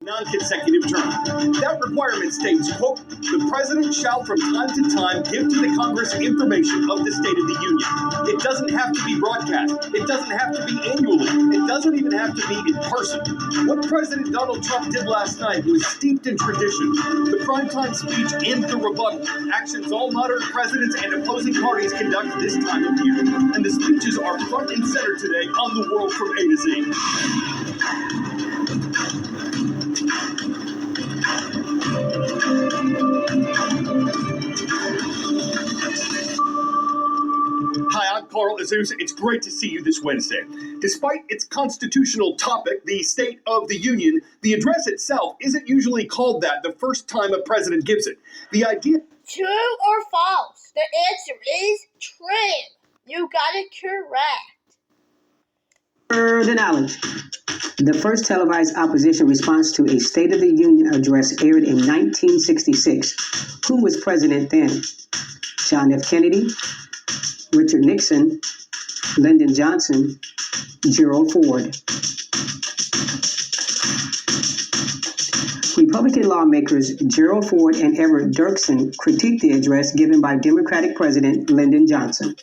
non-consecutive term. That requirement states, quote, the president shall from time to time give to the Congress information of the State of the Union. It doesn't have to be broadcast. It doesn't have to be annually. It doesn't even have to be in person. What President Donald Trump did last night was steeped in tradition. The primetime speech and the rebuttal, actions all modern presidents and opposing parties conduct this time of year. And the speeches are front and center today on The World from A to Z. Hi, I'm Carl Azuz. It's great to see you this Wednesday. Despite its constitutional topic, the State of the Union, the address itself isn't usually called that the first time a president gives it. The idea... True or false? The answer is true. You got it correct. The knowledge. The first televised opposition response to a State of the Union address aired in 1966. Who was president then? John F. Kennedy, Richard Nixon, Lyndon Johnson, Gerald Ford. Republican lawmakers Gerald Ford and Everett Dirksen critiqued the address given by Democratic President Lyndon Johnson.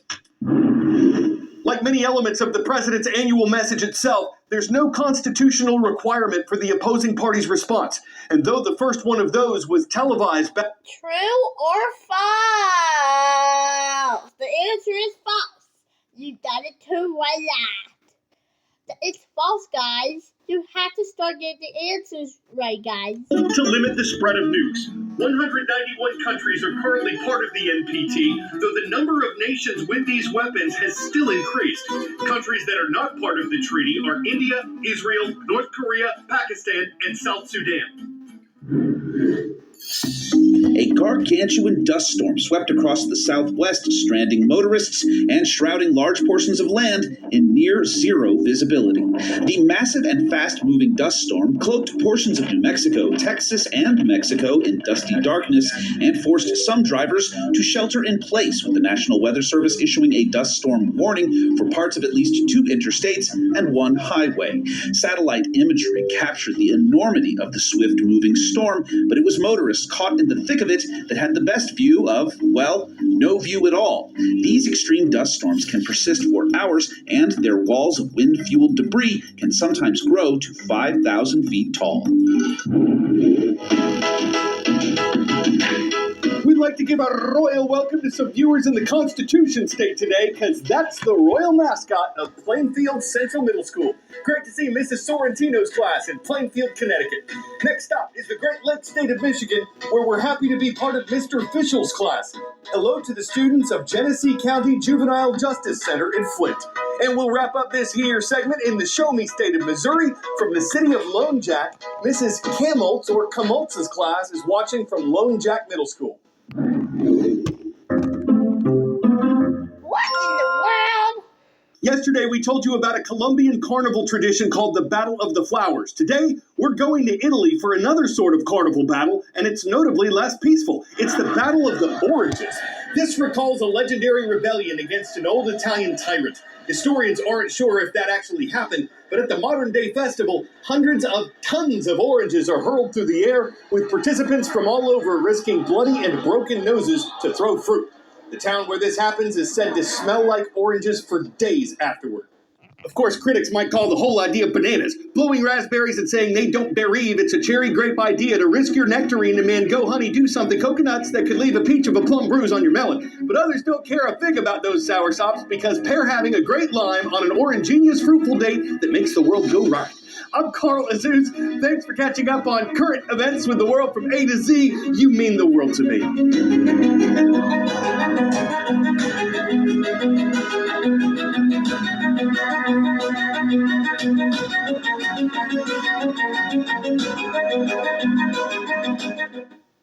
Like many elements of the president's annual message itself, there's no constitutional requirement for the opposing party's response. And though the first one of those was televised back... True or false? The answer is false. You got it correct. It's false, guys. You have to start getting the answers right, guys. To limit the spread of nukes, 191 countries are currently part of the NPT, though the number of nations with these weapons has still increased. Countries that are not part of the treaty are India, Israel, North Korea, Pakistan, and South Sudan. A gargantuan dust storm swept across the southwest, stranding motorists and shrouding large portions of land in near zero visibility. The massive and fast-moving dust storm cloaked portions of New Mexico, Texas, and Mexico in dusty darkness and forced some drivers to shelter in place, with the National Weather Service issuing a dust storm warning for parts of at least 2 interstates and 1 highway. Satellite imagery captured the enormity of the swift-moving storm, but it was motorists caught in the thick of it that had the best view of, well, no view at all. These extreme dust storms can persist for hours, and their walls of wind-fueled debris can sometimes grow to 5,000 feet tall. We'd like to give a royal welcome to some viewers in the Constitution State today, because that's the royal mascot of Plainfield Central Middle School. Great to see Mrs. Sorrentino's class in Plainfield, Connecticut. Next up is the Great Lakes State of Michigan, where we're happy to be part of Mr. Official's class. Hello to the students of Genesee County Juvenile Justice Center in Flint. And we'll wrap up this here segment in the Show Me State of Missouri from the city of Lone Jack. Mrs. Camoltz or Camoltz's class is watching from Lone Jack Middle School. What in the world? Yesterday, we told you about a Colombian carnival tradition called the Battle of the Flowers. Today, we're going to Italy for another sort of carnival battle, and it's notably less peaceful. It's the Battle of the Oranges. This recalls a legendary rebellion against an old Italian tyrant. Historians aren't sure if that actually happened, but at the modern-day festival, hundreds of tons of oranges are hurled through the air, with participants from all over risking bloody and broken noses to throw fruit. The town where this happens is said to smell like oranges for days afterward. Of course, critics might call the whole idea bananas. Blowing raspberries and saying they don't bereave, it's a cherry grape idea to risk your nectarine and man go honey do something coconuts that could leave a peach of a plum bruise on your melon. But others don't care a fig about those sour sops because pair having a great lime on an orangenious fruitful date that makes the world go right. I'm Carl Azuz. Thanks for catching up on current events with the world from A to Z. You mean the world to me.